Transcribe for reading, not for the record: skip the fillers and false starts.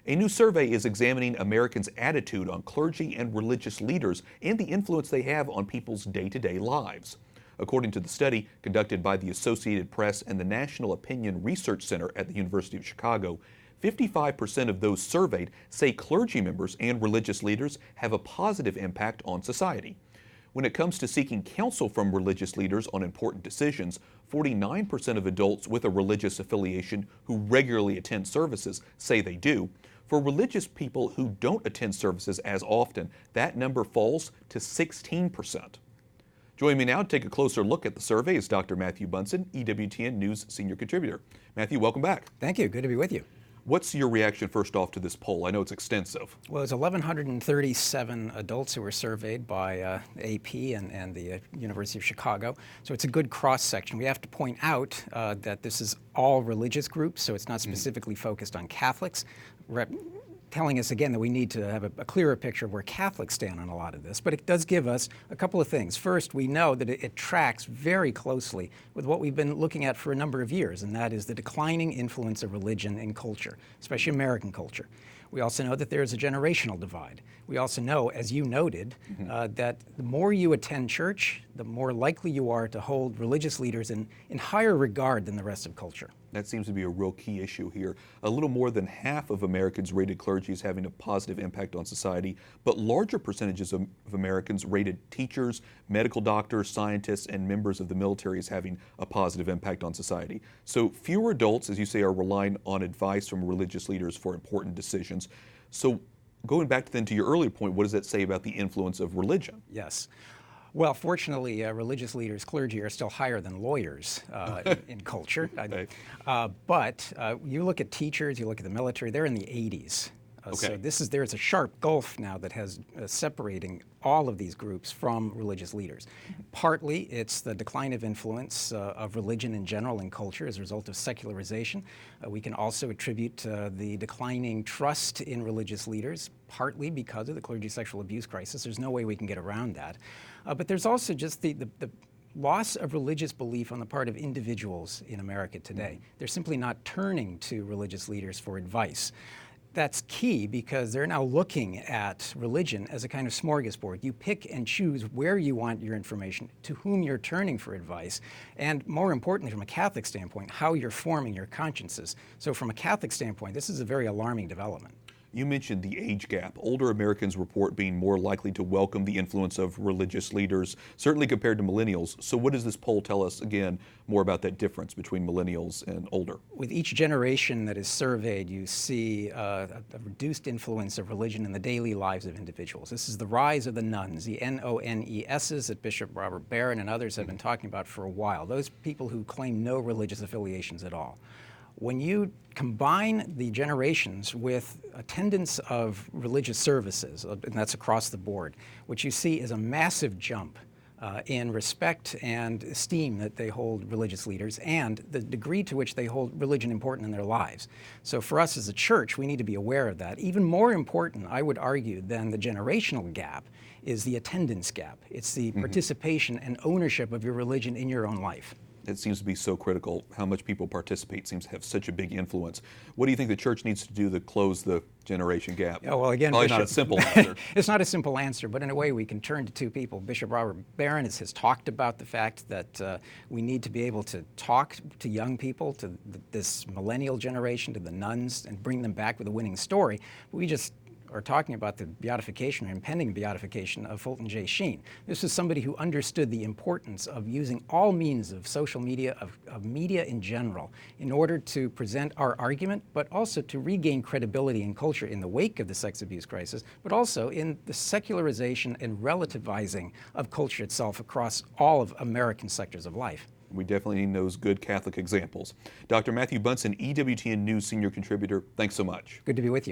A new survey is examining Americans' attitude on clergy and religious leaders and the influence they have on people's day-to-day lives. According to the study conducted by the Associated Press and the National Opinion Research Center at the University of Chicago, 55% of those surveyed say clergy members and religious leaders have a positive impact on society. When it comes to seeking counsel from religious leaders on important decisions, 49% of adults with a religious affiliation who regularly attend services say they do. For religious people who don't attend services as often, that number falls to 16%. Joining me now to take a closer look at the survey is Dr. Matthew Bunson, EWTN News Senior Contributor. Matthew, welcome back. Thank you. Good to be with you. What's your reaction first off to this poll? I know it's extensive. Well, it's 1,137 adults who were surveyed by AP and the University of Chicago. So it's a good cross-section. We have to point out that this is all religious groups, so it's not specifically focused on Catholics, telling us again that we need to have a clearer picture of where Catholics stand on a lot of this. But it does give us a couple of things. First, we know that it tracks very closely with what we've been looking at for a number of years, and that is the declining influence of religion in culture, especially American culture. We also know that there is a generational divide. We also know, as you noted, that the more you attend church, the more likely you are to hold religious leaders in higher regard than the rest of culture. That seems to be a real key issue here. A little more than half of Americans rated clergy as having a positive impact on society, but larger percentages of Americans rated teachers, medical doctors, scientists, and members of the military as having a positive impact on society. So fewer adults, as you say, are relying on advice from religious leaders for important decisions. So going back then to your earlier point, what does that say about the influence of religion? Yes. Well, fortunately, religious leaders, clergy, are still higher than lawyers in culture. Okay. But you look at teachers, you look at the military, they're in the 80s. So there's a sharp gulf now that has separating all of these groups from religious leaders. Partly it's the decline of influence of religion in general in culture as a result of secularization. We can also attribute the declining trust in religious leaders, partly because of the clergy sexual abuse crisis. There's no way we can get around that. But there's also just the loss of religious belief on the part of individuals in America today. They're simply not turning to religious leaders for advice. That's key because they're now looking at religion as a kind of smorgasbord. You pick and choose where you want your information, to whom you're turning for advice, and more importantly, from a Catholic standpoint, how you're forming your consciences. So from a Catholic standpoint, this is a very alarming development. You mentioned the age gap. Older Americans report being more likely to welcome the influence of religious leaders, certainly compared to millennials. So what does this poll tell us, again, more about that difference between millennials and older? With each generation that is surveyed, you see a reduced influence of religion in the daily lives of individuals. This is the rise of the nuns, the NONESs that Bishop Robert Barron and others have been talking about for a while, those people who claim no religious affiliations at all. When you combine the generations with attendance of religious services, and that's across the board, what you see is a massive jump in respect and esteem that they hold religious leaders and the degree to which they hold religion important in their lives. So for us as a church, we need to be aware of that. Even more important, I would argue, than the generational gap is the attendance gap. It's the participation and ownership of your religion in your own life. It seems to be so critical. How much people participate seems to have such a big influence. What do you think the church needs to do to close the generation gap? Yeah, well, again, probably not a simple answer. It's not a simple answer, but in a way we can turn to two people. Bishop Robert Barron has talked about the fact that we need to be able to talk to young people, to this millennial generation, to the nuns, and bring them back with a winning story. But we just are talking about the beatification or impending beatification of Fulton J. Sheen. This is somebody who understood the importance of using all means of social media, of media in general, in order to present our argument, but also to regain credibility in culture in the wake of the sex abuse crisis, but also in the secularization and relativizing of culture itself across all of American sectors of life. We definitely need those good Catholic examples. Dr. Matthew Bunson, EWTN News Senior Contributor, thanks so much. Good to be with you.